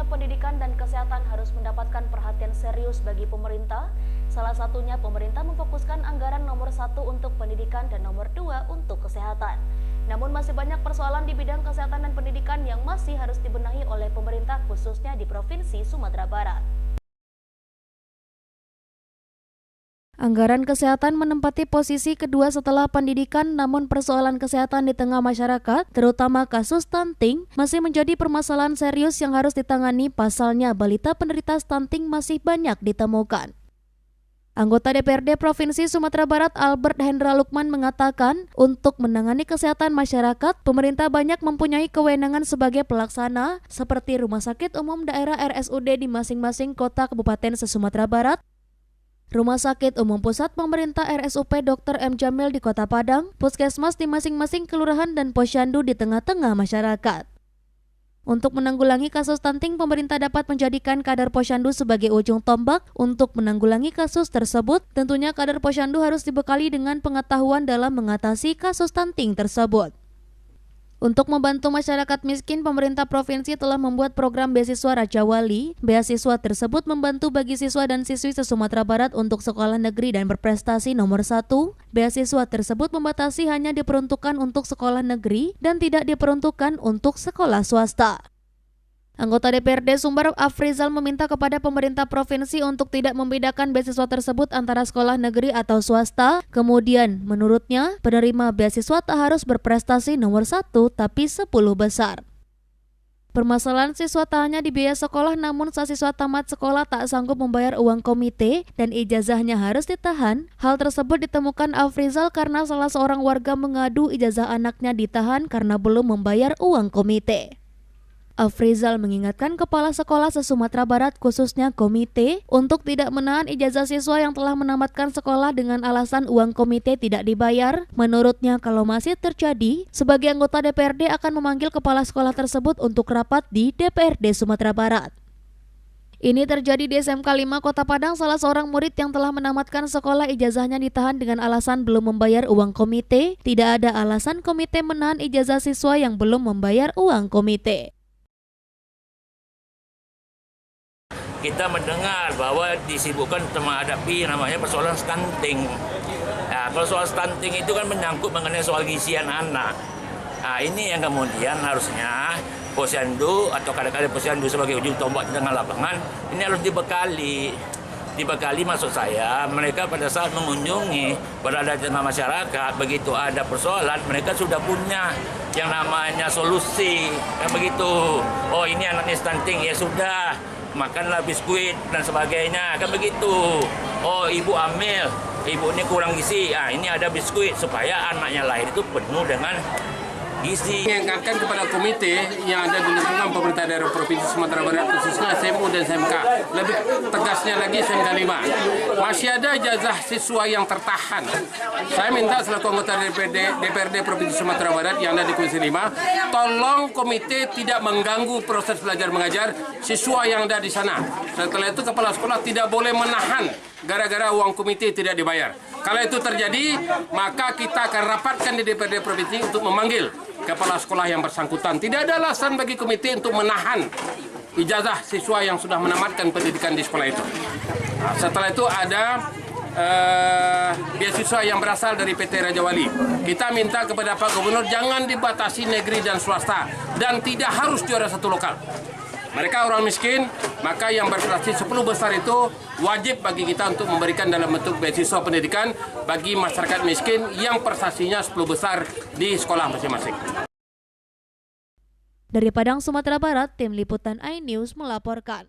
dunia pendidikan dan kesehatan harus mendapatkan perhatian serius bagi pemerintah. Salah satunya pemerintah memfokuskan anggaran nomor 1 untuk pendidikan dan nomor 2 untuk kesehatan. Namun masih banyak persoalan di bidang kesehatan dan pendidikan yang masih harus dibenahi oleh pemerintah khususnya di Provinsi Sumatera Barat. Anggaran kesehatan menempati posisi kedua setelah pendidikan, namun persoalan kesehatan di tengah masyarakat, terutama kasus stunting, masih menjadi permasalahan serius yang harus ditangani. Pasalnya, balita penderita stunting masih banyak ditemukan. Anggota DPRD Provinsi Sumatera Barat Albert Hendra Lukman mengatakan, untuk menangani kesehatan masyarakat, pemerintah banyak mempunyai kewenangan sebagai pelaksana, seperti Rumah Sakit Umum Daerah RSUD di masing-masing kota kabupaten se-Sumatera Barat, Rumah Sakit Umum Pusat Pemerintah RSUP Dr. M. Jamil di Kota Padang, Puskesmas di masing-masing kelurahan dan posyandu di tengah-tengah masyarakat. Untuk menanggulangi kasus stunting, pemerintah dapat menjadikan kader posyandu sebagai ujung tombak. Untuk menanggulangi kasus tersebut, tentunya kader posyandu harus dibekali dengan pengetahuan dalam mengatasi kasus stunting tersebut. Untuk membantu masyarakat miskin, pemerintah provinsi telah membuat program beasiswa Raja Wali. Beasiswa tersebut membantu bagi siswa dan siswi se-Sumatera Barat untuk sekolah negeri dan berprestasi nomor 1. Beasiswa tersebut membatasi hanya diperuntukkan untuk sekolah negeri dan tidak diperuntukkan untuk sekolah swasta. Anggota DPRD Sumber Afrizal meminta kepada pemerintah provinsi untuk tidak membedakan beasiswa tersebut antara sekolah negeri atau swasta. Kemudian, menurutnya, penerima beasiswa tak harus berprestasi nomor 1, tapi 10 besar. Permasalahan siswa tak hanya di biaya sekolah, namun saat siswa tamat sekolah tak sanggup membayar uang komite dan ijazahnya harus ditahan. Hal tersebut ditemukan Afrizal karena salah seorang warga mengadu ijazah anaknya ditahan karena belum membayar uang komite. Afrizal mengingatkan kepala sekolah se-Sumatera Barat khususnya komite untuk tidak menahan ijazah siswa yang telah menamatkan sekolah dengan alasan uang komite tidak dibayar. Menurutnya, kalau masih terjadi, sebagai anggota DPRD akan memanggil kepala sekolah tersebut untuk rapat di DPRD Sumatera Barat. Ini terjadi di SMK 5 Kota Padang. Salah seorang murid yang telah menamatkan sekolah ijazahnya ditahan dengan alasan belum membayar uang komite. Tidak ada alasan komite menahan ijazah siswa yang belum membayar uang komite. Kita mendengar bahwa disibukkan menghadapi namanya persoalan stunting. Nah, kalau soal stunting itu kan menyangkut mengenai soal gizian anak. Nah, ini yang kemudian harusnya posyandu atau kadang-kadang posyandu sebagai ujung tombak di tengah lapangan ini harus dibekali. Dibekali maksud saya, mereka pada saat mengunjungi berada di tengah masyarakat, begitu ada persoalan, mereka sudah punya yang namanya solusi. Kan begitu. Oh, ini anaknya stunting, ya sudah. Makanlah biskuit dan sebagainya, kan begitu. Oh, ibu hamil, ibu ini kurang gizi, ini ada biskuit supaya anaknya lahir itu penuh dengan gizi. Mengingatkan kepada komite yang ada di lingkungan pemerintah daerah Provinsi Sumatera Barat khususnya SMU dan SMK, lebih tegasnya lagi SMK 5, masih ada ijazah siswa yang tertahan. Saya minta selaku anggota DPRD Provinsi Sumatera Barat yang ada di Komisi 5, tolong komite tidak mengganggu proses belajar mengajar siswa yang ada di sana. Setelah itu kepala sekolah tidak boleh menahan gara-gara uang komite tidak dibayar. Kalau itu terjadi, maka kita akan rapatkan di DPRD Provinsi untuk memanggil kepala sekolah yang bersangkutan. Tidak ada alasan bagi komite untuk menahan ijazah siswa yang sudah menamatkan pendidikan di sekolah itu. Nah, setelah itu ada beasiswa yang berasal dari PT Raja Wali. Kita minta kepada Pak Gubernur jangan dibatasi negeri dan swasta dan tidak harus juara satu lokal. Mereka orang miskin, maka yang berprestasi 10 besar itu wajib bagi kita untuk memberikan dalam bentuk beasiswa pendidikan bagi masyarakat miskin yang prestasinya 10 besar di sekolah masing-masing. Dari Padang, Sumatera Barat, Tim Liputan iNews melaporkan.